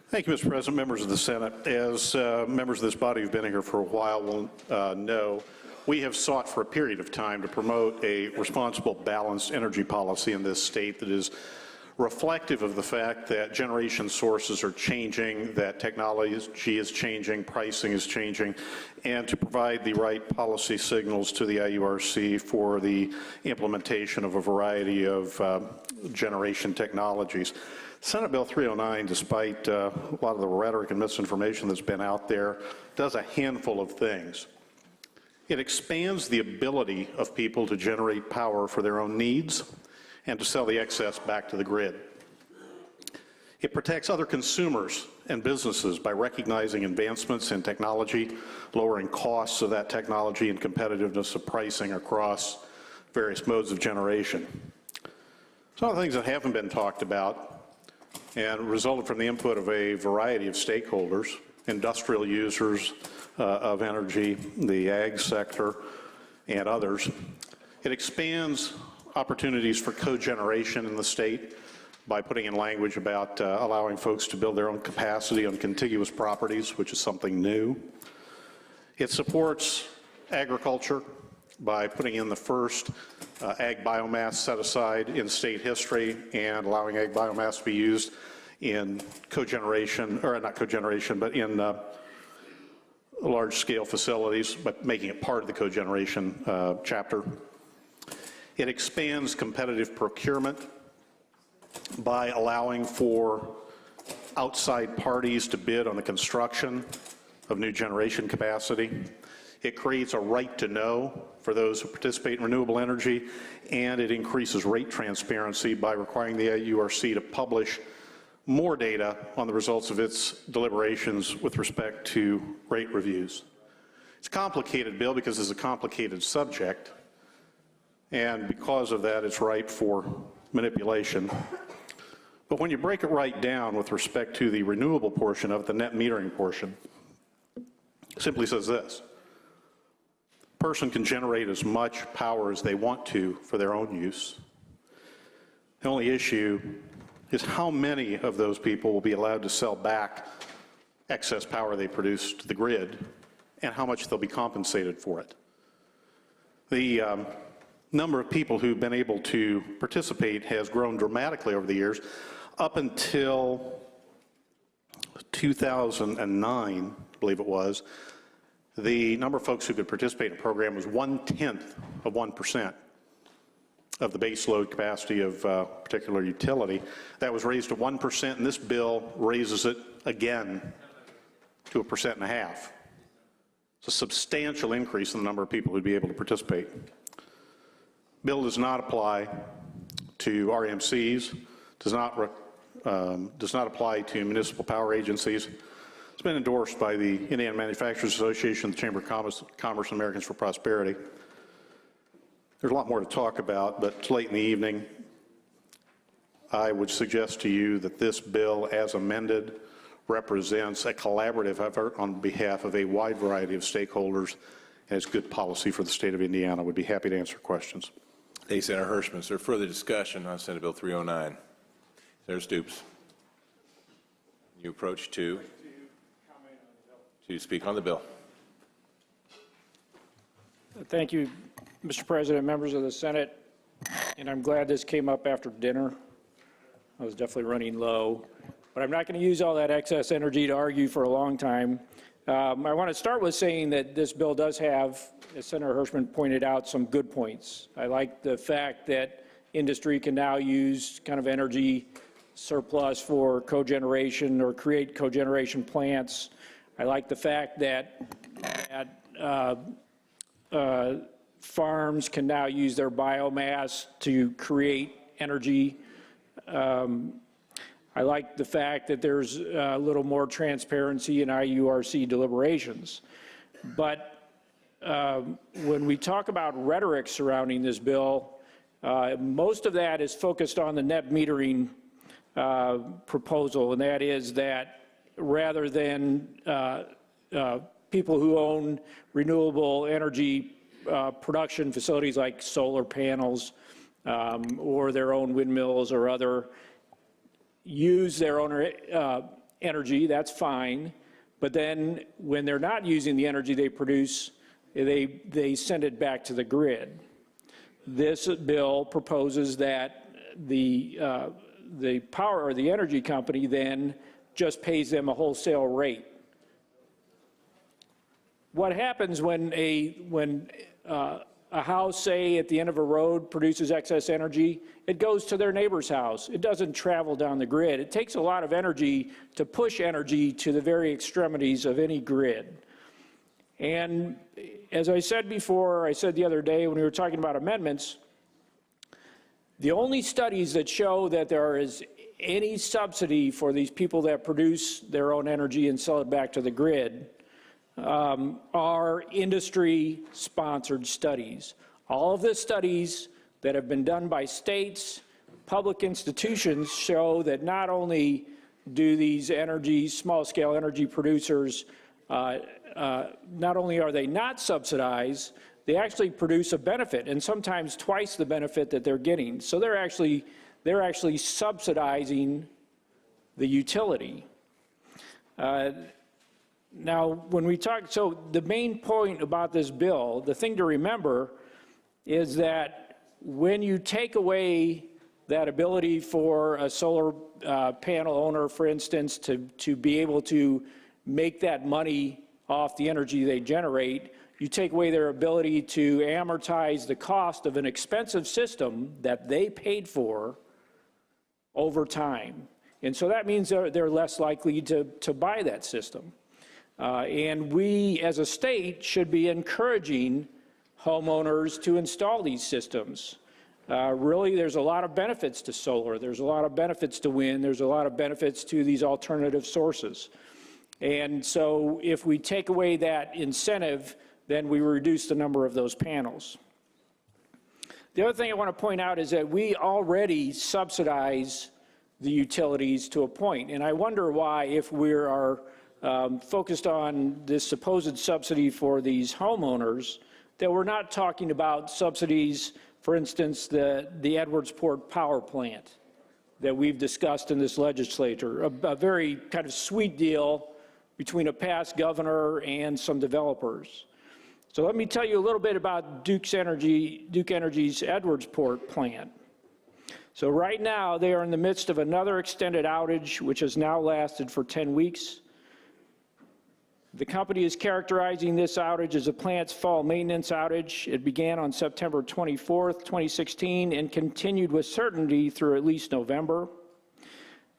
Thank you, Mr. President, members of the Senate. As members of this body who've been here for a while will know, we have sought for a period of time to promote a responsible, balanced energy policy in this state that is reflective of the fact that generation sources are changing, that technology is changing, pricing is changing, and to provide the right policy signals to the IURC for the implementation of a variety of generation technologies. Senate Bill 309, despite a lot of the rhetoric and misinformation that's been out there, does a handful of things. It expands the ability of people to generate power for their own needs and to sell the excess back to the grid. It protects other consumers and businesses by recognizing advancements in technology, lowering costs of that technology, and competitiveness of pricing across various modes of generation. Some of the things that haven't been talked about and resulted from the input of a variety of stakeholders, industrial users of energy, the ag sector, and others. It expands opportunities for cogeneration in the state by putting in language about allowing folks to build their own capacity on contiguous properties, which is something new. It supports agriculture by putting in the first ag biomass set aside in state history and allowing ag biomass to be used in cogeneration, or not cogeneration, but in large-scale facilities, but making it part of the cogeneration chapter. It expands competitive procurement by allowing for outside parties to bid on the construction of new generation capacity. It creates a right to know for those who participate in renewable energy, and it increases rate transparency by requiring the IURC to publish more data on the results of its deliberations with respect to rate reviews. It's a complicated bill because it's a complicated subject, and because of that, it's ripe for manipulation. But when you break it right down with respect to the renewable portion of it, the net metering portion, it simply says this: a person can generate as much power as they want to for their own use. The only issue is how many of those people will be allowed to sell back excess power they produce to the grid and how much they'll be compensated for it. The number of people who've been able to participate has grown dramatically over the years. Up until 2009, I believe it was, the number of folks who could participate in the program was 1/10 of 1% of the base load capacity of a particular utility. That was raised to 1%, and this bill raises it again to 1.5%. It's a substantial increase in the number of people who'd be able to participate. Bill does not apply to RMCs, does not apply to municipal power agencies. It's been endorsed by the Indiana Manufacturers Association, the Chamber of Commerce, and Americans for Prosperity. There's a lot more to talk about, but it's late in the evening. I would suggest to you that this bill, as amended, represents a collaborative effort on behalf of a wide variety of stakeholders, and it's good policy for the state of Indiana. We'd be happy to answer questions. Thank you, Senator Hirschman. Is there further discussion on Senate Bill 309? Senator Stoops. You approach to speak on the bill. Thank you, Mr. President, members of the Senate, and I'm glad this came up after dinner. I was definitely running low, but I'm not going to use all that excess energy to argue for a long time. I want to start with saying that this bill does have, as Senator Hirschman pointed out, some good points. I like the fact that industry can now use kind of energy surplus for cogeneration or create cogeneration plants. I like the fact that farms can now use their biomass to create energy. I like the fact that there's a little more transparency in IURC deliberations. But when we talk about rhetoric surrounding this bill, most of that is focused on the net metering proposal, and that is that rather than people who own renewable energy production facilities like solar panels or their own windmills or other, use their own energy, that's fine. But then when they're not using the energy they produce, they send it back to the grid. This bill proposes that the power or the energy company then just pays them a wholesale rate. What happens when a house, say, at the end of a road produces excess energy? It goes to their neighbor's house. It doesn't travel down the grid. It takes a lot of energy to push energy to the very extremities of any grid. And as I said before, I said the other day when we were talking about amendments, the only studies that show that there is any subsidy for these people that produce their own energy and sell it back to the grid are industry-sponsored studies. All of the studies that have been done by states, public institutions show that not only do these small-scale energy producers, not only are they not subsidized, they actually produce a benefit, and sometimes twice the benefit that they're getting. So they're actually subsidizing the utility. Now, when we talk, so the main point about this bill, the thing to remember is that when you take away that ability for a solar panel owner, for instance, to be able to make that money off the energy they generate, you take away their ability to amortize the cost of an expensive system that they paid for over time. And so that means they're less likely to buy that system. And we, as a state, should be encouraging homeowners to install these systems. Really, there's a lot of benefits to solar. There's a lot of benefits to wind. There's a lot of benefits to these alternative sources. And so if we take away that incentive, then we reduce the number of those panels. The other thing I want to point out is that we already subsidize the utilities to a point. And I wonder why, if we are focused on this supposed subsidy for these homeowners, that we're not talking about subsidies, for instance, the Edwardsport power plant that we've discussed in this legislature, a very kind of sweet deal between a past governor and some developers. So let me tell you a little bit about Duke Energy's Edwardsport plant. So right now, they are in the midst of another extended outage, which has now lasted for 10 weeks. The company is characterizing this outage as a plant's fall maintenance outage. It began on September 24th, 2016, and continued with certainty through at least November.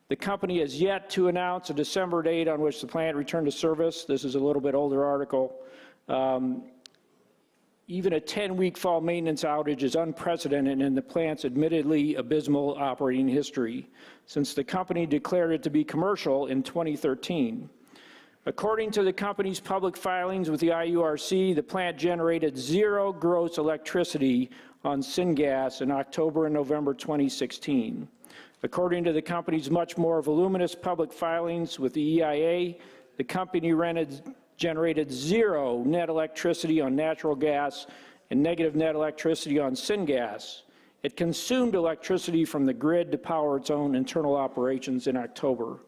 The company has yet to announce a December date on which the plant returned to service. This is a little bit older article. Even a 10-week fall maintenance outage is unprecedented in the plant's admittedly abysmal operating history, since the company declared it to be commercial in 2013. According to the company's public filings with the IURC, the plant generated zero gross electricity on syngas in October and November 2016. According to the company's much more voluminous public filings with the EIA, the company generated zero net electricity on natural gas and negative net electricity on syngas. It consumed electricity from the grid to power its own internal operations in October.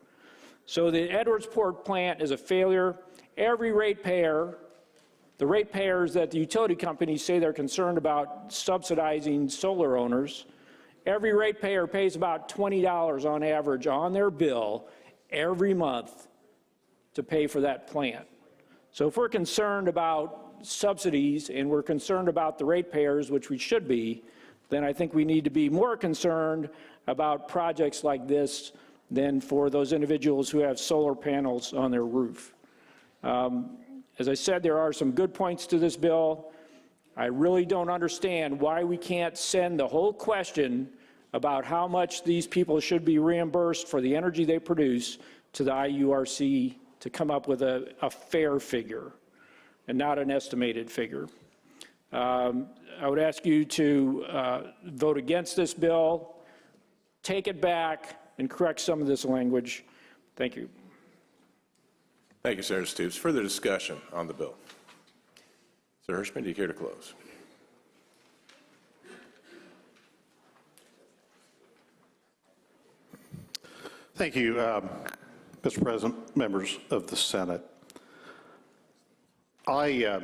So the Edwardsport plant is a failure. Every ratepayer, the ratepayers that the utility companies say they're concerned about subsidizing solar owners, every ratepayer pays about $20 on average on their bill every month to pay for that plant. So if we're concerned about subsidies and we're concerned about the ratepayers, which we should be, then I think we need to be more concerned about projects like this than for those individuals who have solar panels on their roof. As I said, there are some good points to this bill. I really don't understand why we can't send the whole question about how much these people should be reimbursed for the energy they produce to the IURC to come up with a fair figure and not an estimated figure. I would ask you to vote against this bill, take it back, and correct some of this language. Thank you. Thank you, Senator Stoops. Further discussion on the bill? Sir Hirschman, do you care to close? Thank you. Mr. President, members of the Senate, I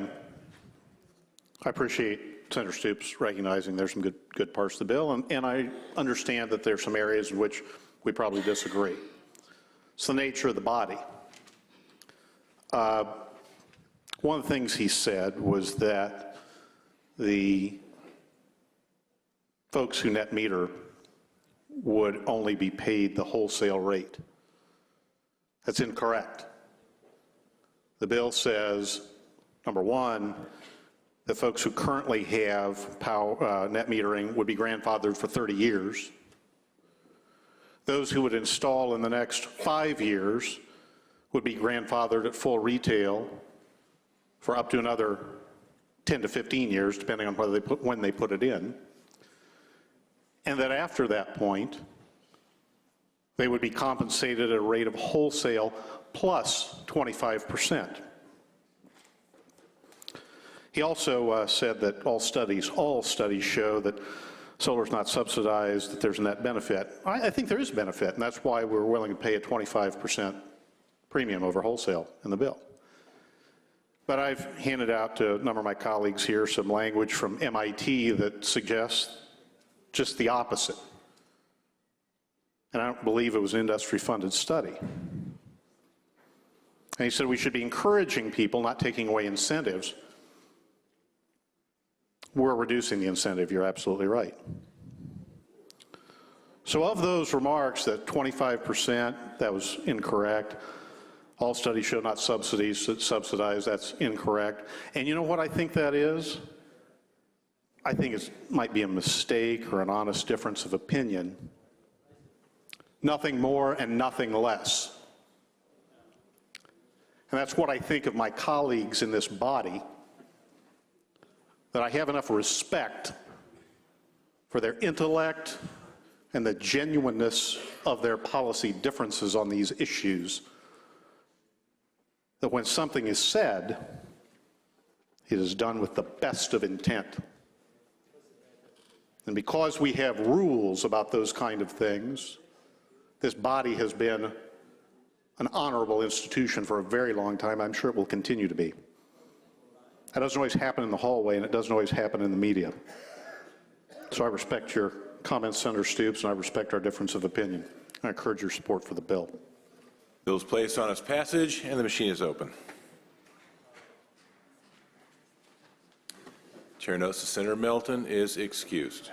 appreciate Senator Stoops recognizing there's some good parts of the bill, and I understand that there's some areas in which we probably disagree. It's the nature of the body. One of the things he said was that the folks who net meter would only be paid the wholesale rate. That's incorrect. The bill says, number one, that folks who currently have net metering would be grandfathered for 30 years. Those who would install in the next 5 years would be grandfathered at full retail for up to another 10 to 15 years, depending on whether when they put it in. And that after that point, they would be compensated at a rate of wholesale plus 25%. He also said that all studies show that solar is not subsidized, that there's a net benefit. I think there is benefit, and that's why we're willing to pay a 25% premium over wholesale in the bill. But I've handed out to a number of my colleagues here some language from MIT that suggests just the opposite. And I don't believe it was an industry-funded study. And he said we should be encouraging people, not taking away incentives. We're reducing the incentive, you're absolutely right. So of those remarks, that 25%, that was incorrect. All studies show not subsidized, that's incorrect. And you know what I think that is? I think it might be a mistake or an honest difference of opinion. Nothing more and nothing less. And that's what I think of my colleagues in this body, that I have enough respect for their intellect and the genuineness of their policy differences on these issues, that when something is said, it is done with the best of intent. And because we have rules about those kind of things, this body has been an honorable institution for a very long time. I'm sure it will continue to be. That doesn't always happen in the hallway, and it doesn't always happen in the media. So I respect your comments, Senator Stoops, and I respect our difference of opinion. I encourage your support for the bill. Bill is placed on its passage, and the machine is open. Chair notes that Senator Melton is excused.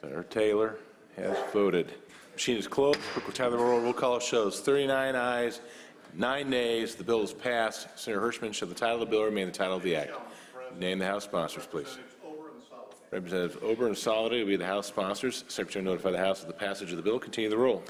Senator Taylor has voted. Machine is closed. Clerk will tally the roll. Roll call shows 39 ayes, 9 nays. The bill is passed. Senator Hirschman, shall the title of the bill remain the title of the act? Name the House sponsors, please. Representatives Ober and Soliday will be the House sponsors. Secretary notify the House of the passage of the bill. Continue the roll.